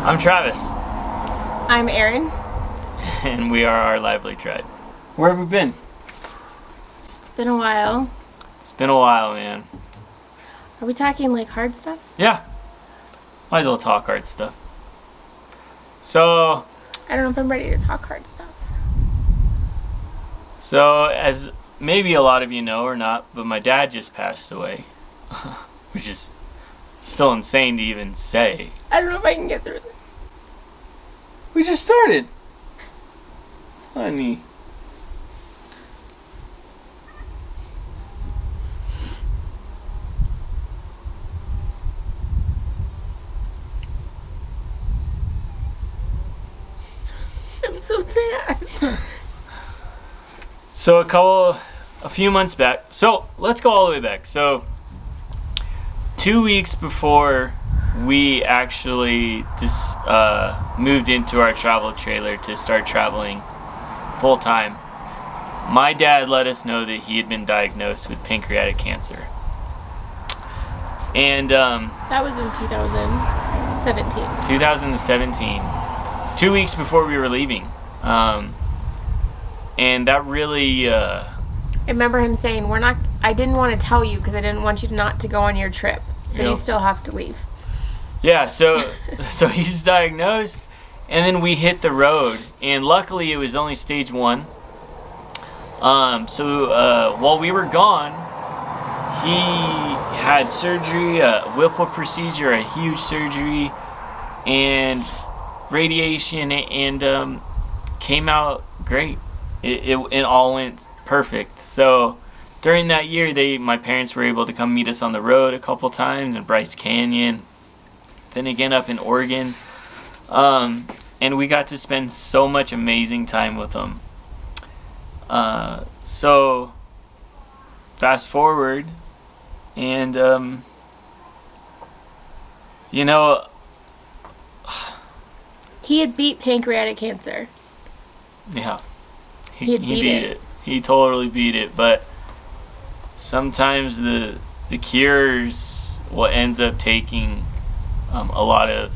I'm Travis. I'm Erin. And we are Our Lively Tribe. Where have we been? It's been a while. It's been a while, man. Are we talking like hard stuff? Yeah. Might as well talk hard stuff. So, I don't know if I'm ready to talk hard stuff. as maybe a lot of you know or not, but my dad just passed away. Which is still insane to even say. I don't know if I can get through this. We just started. Honey. I'm so sad. So a few months back. So let's go all the way back. So 2 weeks before we actually just moved into our travel trailer to start traveling full time, my dad let us know that he had been diagnosed with pancreatic cancer. And That was in 2017. 2017, 2 weeks before we were leaving. And that really I remember him saying, I didn't want to tell you because I didn't want you not to go on your trip. So Yep. you still have to leave. Yeah, so he's diagnosed, and then we hit the road, and luckily it was only stage 1. While we were gone, he had surgery, a Whipple procedure, a huge surgery, and radiation, and came out great. It all went perfect. So during that year, my parents were able to come meet us on the road a couple times in Bryce Canyon, then again up in Oregon, and we got to spend so much amazing time with them. So fast forward, and He had beat pancreatic cancer. yeah, He beat it. He totally beat it, but sometimes the cure's what ends up taking a lot of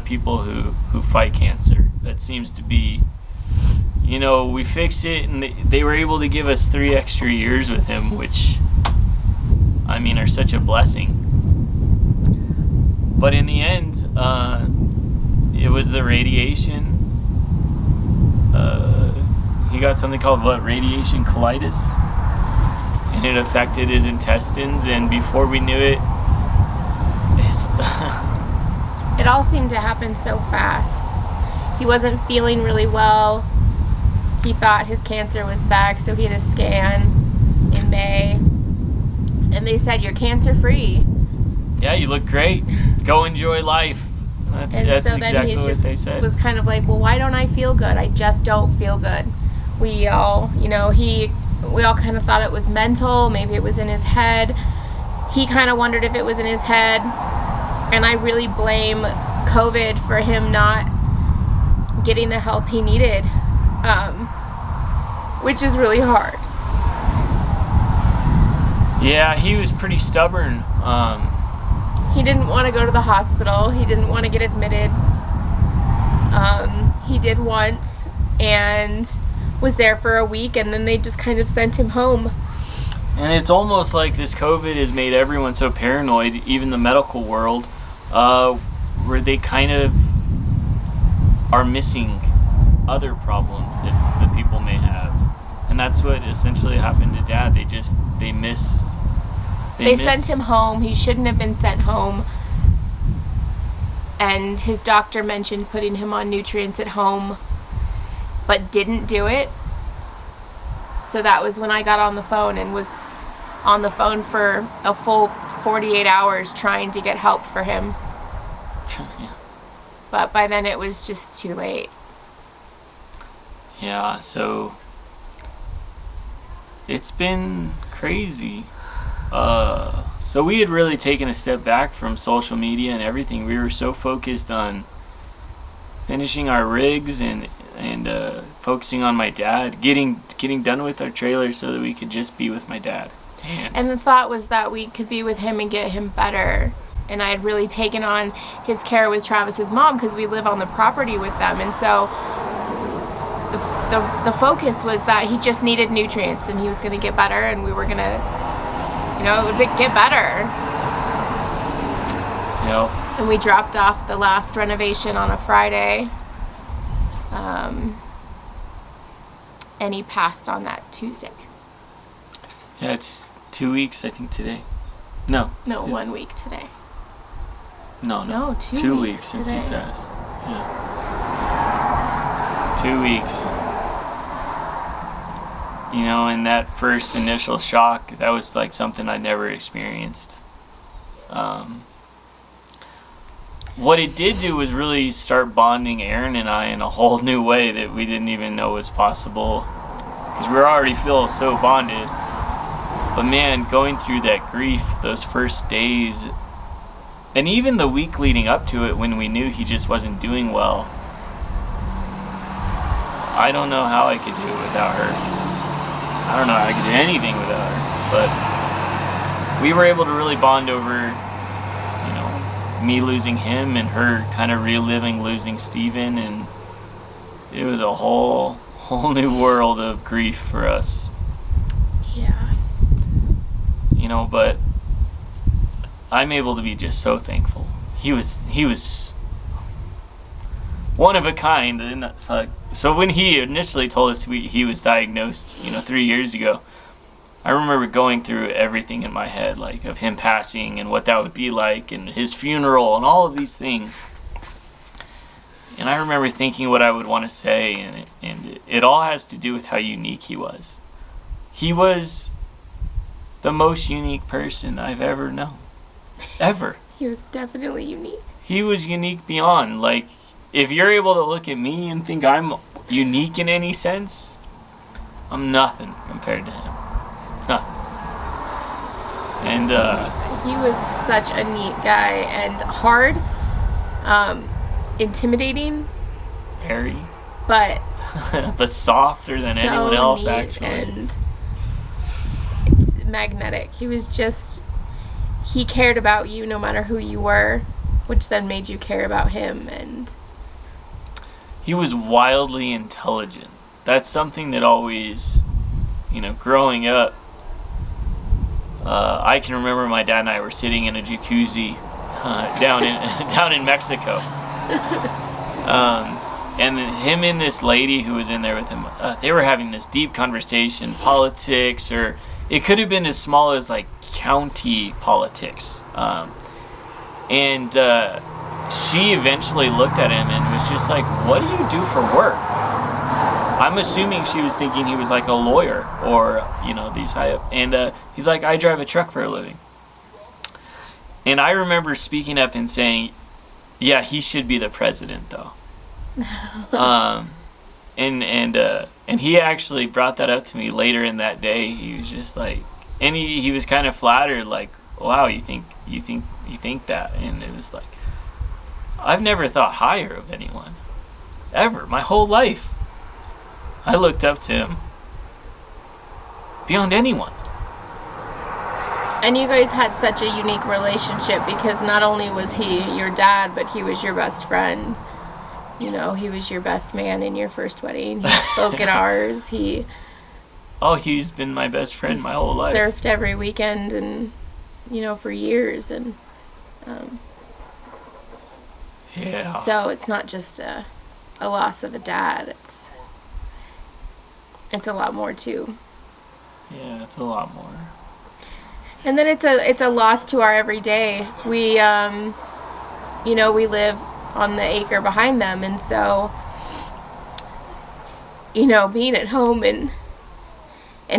people who fight cancer. That seems to be, we fix it, and they were able to give us 3 extra years with him, which, I mean, are such a blessing. But in the end, it was the radiation. He got something called radiation colitis, and it affected his intestines, and before we knew it, It all seemed to happen so fast. He wasn't feeling really well. He thought his cancer was back, so he had a scan in May. And they said, "You're cancer-free." Yeah, you look great. Go enjoy life. That's So then exactly he what just they said. was kind of like, well, why don't I feel good? I just don't feel good. We all, we all kind of thought it was mental. Maybe it was in his head. He kind of wondered if it was in his head. And I really blame COVID for him not getting the help he needed, which is really hard. Yeah, he was pretty stubborn. He didn't want to go to the hospital. He didn't want to get admitted. He did once and was there for a week, and then they just kind of sent him home. And it's almost like this COVID has made everyone so paranoid, even the medical world, where they kind of are missing other problems that people may have. And that's what essentially happened to Dad. They missed. They sent him home. He shouldn't have been sent home. And his doctor mentioned putting him on nutrients at home, but didn't do it. So that was when I got on the phone and was on the phone for a full 48 hours trying to get help for him. Yeah. But by then it was just too late. Yeah, so it's been crazy. So we had really taken a step back from social media and everything. We were so focused on finishing our rigs and focusing on my dad, getting done with our trailer so that we could just be with my dad. And the thought was that we could be with him and get him better. and I had really taken on his care with Travis's mom because we live on the property with them, and so the focus was that he just needed nutrients and he was going to get better, and we were going to, it would get better. Yep. And we dropped off the last renovation on a Friday, and he passed on that Tuesday. Yeah, it's 2 weeks, I think, today. No. 1 week today. No, 2 weeks since today. he passed. Yeah. 2 weeks. And that first initial shock, that was like something I'd never experienced. What it did do was really start bonding Aaron and I in a whole new way that we didn't even know was possible, because we were already feel so bonded. But man, going through that grief those first days, and even the week leading up to it when we knew he just wasn't doing well, I don't know how I could do it without her. I don't know how I could do anything without her. But we were able to really bond over, me losing him and her kind of reliving losing Steven, and it was a whole new world of grief for us. Yeah. But I'm able to be just so thankful. He was one of a kind. And so when he initially told us he was diagnosed, 3 years ago, I remember going through everything in my head, like of him passing and what that would be like, and his funeral and all of these things. And I remember thinking what I would want to say, and it all has to do with how unique he was. He was the most unique person I've ever known. Ever. He was definitely unique. He was unique beyond. Like, if you're able to look at me and think I'm unique in any sense, I'm nothing compared to him. Nothing. And he was such a neat guy, and hard, intimidating, very, but but softer than so anyone else, neat, actually. and it's magnetic. He cared about you no matter who you were, which then made you care about him. And he was wildly intelligent. That's something that always, growing up, I can remember my dad and I were sitting in a jacuzzi down in Mexico, and him and this lady who was in there with him, they were having this deep conversation, politics, or it could have been as small as like county politics, and she eventually looked at him and was just like, "What do you do for work?" I'm assuming she was thinking he was like a lawyer or, these high up. And he's like, "I drive a truck for a living." And I remember speaking up and saying, "Yeah, he should be the president, though." And he actually brought that up to me later in that day. He was just like, and he was kind of flattered, like, "Wow, you think that?" And it was like, I've never thought higher of anyone, ever, my whole life. I looked up to him beyond anyone. And you guys had such a unique relationship, because not only was he your dad, but he was your best friend. He was your best man in your first wedding. He spoke at ours. He's been my best friend my whole life. Surfed every weekend, and for years. And yeah. So it's not just a loss of a dad. It's a lot more too. Yeah, it's a lot more. And then it's a loss to our everyday. We we live on the acre behind them, and so being at home and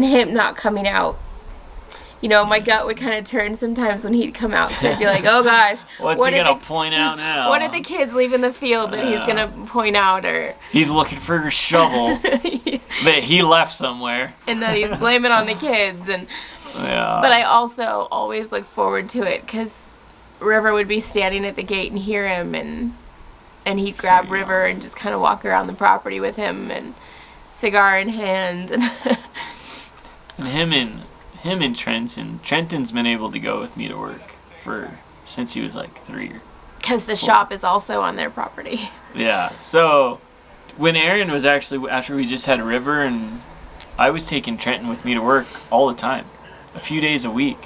him not coming out, my gut would kind of turn sometimes when he'd come out, because I'd be like, "Oh gosh, what's he gonna point out now? What did the kids leave in the field that he's gonna point out?" Or he's looking for a shovel that he left somewhere, and then he's blaming on the kids. And yeah. But I also always look forward to it, because River would be standing at the gate and hear him, and he'd grab River and just kind of walk around the property with him, and cigar in hand. And him and Trenton. Trenton's been able to go with me to work for since he was like 3. Because the shop is also on their property. Yeah. So when Aaron was actually, after we just had River, and I was taking Trenton with me to work all the time, a few days a week.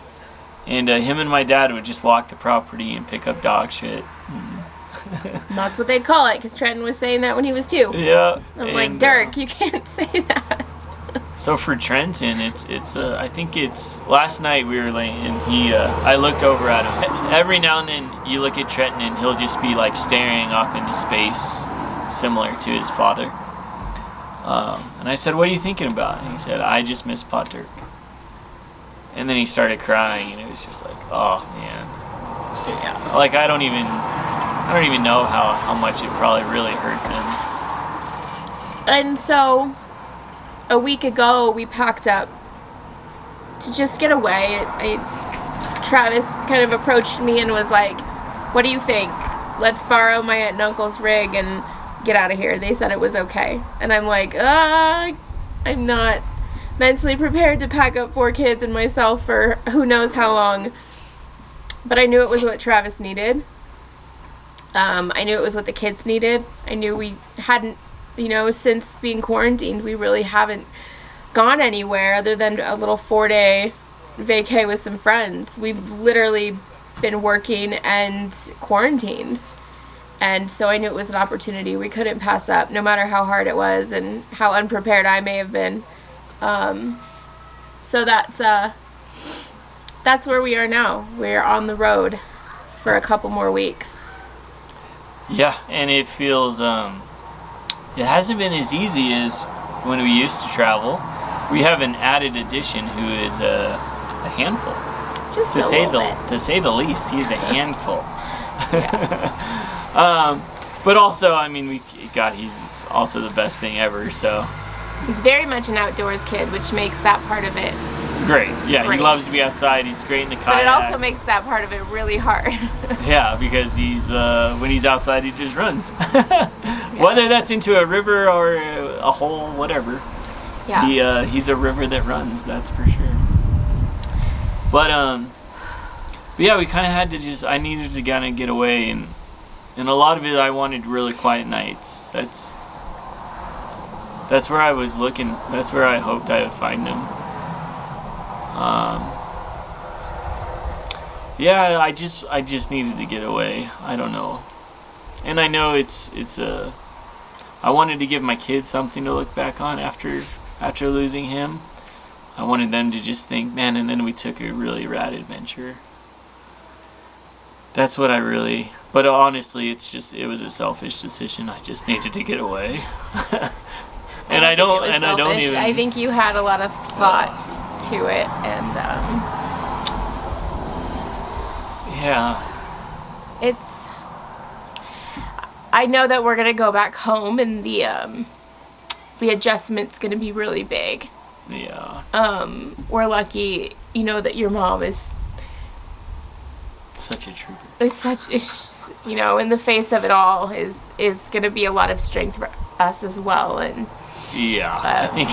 And him and my dad would just walk the property and pick up dog shit. And that's what they'd call it, because Trenton was saying that when he was 2. Yeah. I'm like, Dirk, you can't say that. So for Trenton, it's I think it's, last night we were laying, and I looked over at him. Every now and then you look at Trenton and he'll just be like staring off into space, similar to his father. And I said, what are you thinking about? And he said, I just miss Pot Dirk. And then he started crying, and it was just like, oh man. Yeah. Like I don't even know how much it probably really hurts him. And so a week ago we packed up to just get away. Travis kind of approached me and was like, what do you think? Let's borrow my aunt and uncle's rig and get out of here. They said it was okay. And I'm like, I'm not mentally prepared to pack up 4 kids and myself for who knows how long. But I knew it was what Travis needed. I knew it was what the kids needed. I knew we hadn't, since being quarantined, we really haven't gone anywhere other than a little 4-day vacay with some friends. We've literally been working and quarantined. And so I knew it was an opportunity we couldn't pass up, no matter how hard it was and how unprepared I may have been. So that's where we are now. We're on the road for a couple more weeks. Yeah, and it feels, it hasn't been as easy as when we used to travel. We have an added addition who is a handful. Just to say to say the least, he is a handful. Yeah. But also, I mean, he's also the best thing ever, so. He's very much an outdoors kid, which makes that part of it great. Yeah, great. He loves to be outside. He's great in the kayak. But it also makes that part of it really hard. Yeah, because when he's outside, he just runs. Whether that's into a river or a hole, whatever. Yeah. He's a river that runs, that's for sure. But yeah, we kind of had to I needed to kind of get away, and a lot of it, I wanted really quiet nights. That's where I was looking. That's where I hoped I would find him. Yeah, I just needed to get away. I don't know. And I know I wanted to give my kids something to look back on after losing him. I wanted them to just think, man, and then we took a really rad adventure. That's what but honestly, it was a selfish decision. I just needed to get away. I think you had a lot of thought to it, and yeah. I know that we're gonna go back home, and the adjustment's gonna be really big. Yeah. We're lucky, that your mom is such a trooper. In the face of it all, is gonna be a lot of strength for us as well, and. Yeah, I think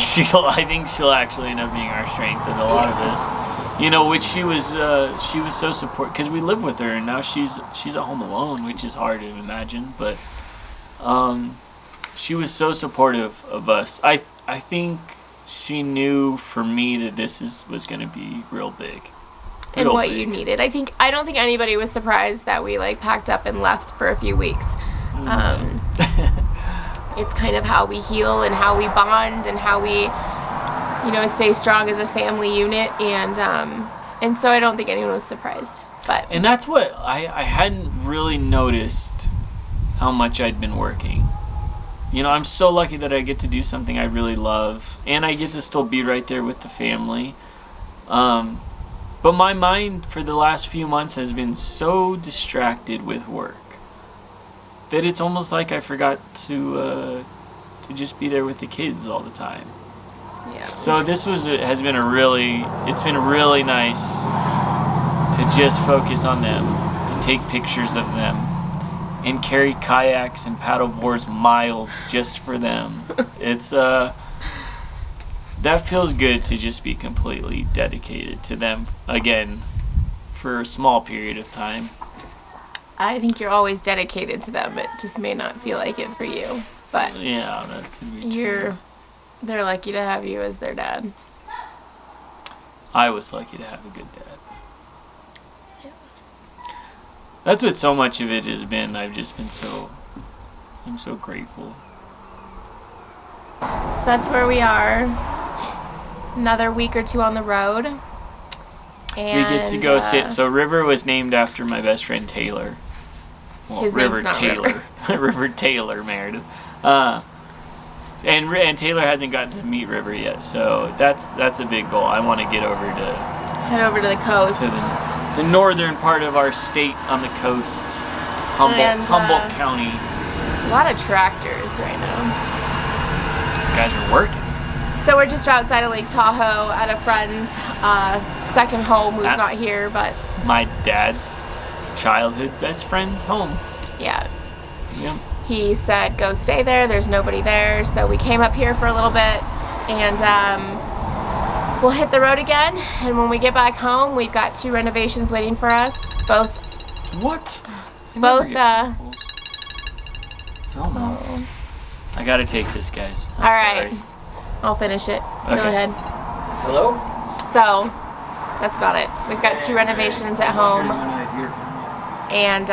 she'll actually end up being our strength in a lot of this. Which she was so supportive, because we live with her, and now she's at home alone, which is hard to imagine. But she was so supportive of us. I think she knew for me that this was going to be real big. And what you needed. I don't think anybody was surprised that we packed up and left for a few weeks. It's kind of how we heal and how we bond and how we, stay strong as a family unit. And so I don't think anyone was surprised. And that's what I hadn't really noticed how much I'd been working. I'm so lucky that I get to do something I really love, and I get to still be right there with the family. But my mind for the last few months has been so distracted with work that it's almost like I forgot to just be there with the kids all the time. Yeah. So this has been it's been really nice to just focus on them and take pictures of them and carry kayaks and paddle boards miles just for them. It's that feels good to just be completely dedicated to them again for a small period of time. I think you're always dedicated to them. It just may not feel like it for you. But Yeah, that could be true. they're lucky to have you as their dad. I was lucky to have a good dad. That's what so much of it has been. I'm so grateful. So that's where we are. Another week or two on the road. And We get to go sit. So River was named after my best friend Taylor. Well, His River name's not Taylor. River Taylor Meredith. And Taylor hasn't gotten to meet River yet, so that's a big goal. I want to get over to head over to the coast. the northern part of our state on the coast, Humboldt County. A lot of tractors right now. You guys are working. So we're just outside of Lake Tahoe at a friend's second home who's not here, but my dad's childhood best friend's home. Yeah. Yep. He said, go stay there. There's nobody there. So we came up here for a little bit, and we'll hit the road again. And when we get back home, we've got 2 renovations waiting for us. Both. What? Both. Oh. I gotta take this, guys. All right. Sorry. I'll finish it. Okay. Go ahead. Hello? So that's about it. We've got 2 renovations at home, and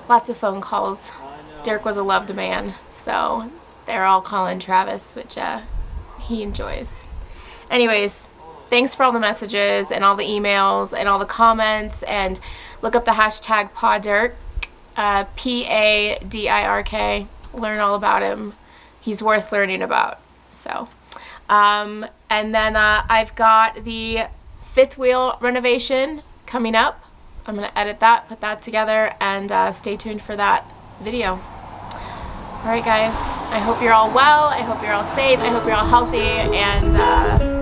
lots of phone calls. Dirk was a loved man, so they're all calling Travis, which he enjoys. Anyways, thanks for all the messages and all the emails and all the comments, and look up the hashtag PADIRK, PADIRK. Learn all about him. He's worth learning about. So, and then I've got the 5th wheel renovation coming up. I'm going to edit that, put that together, and stay tuned for that video. All right, guys. I hope you're all well. I hope you're all safe. I hope you're all healthy. And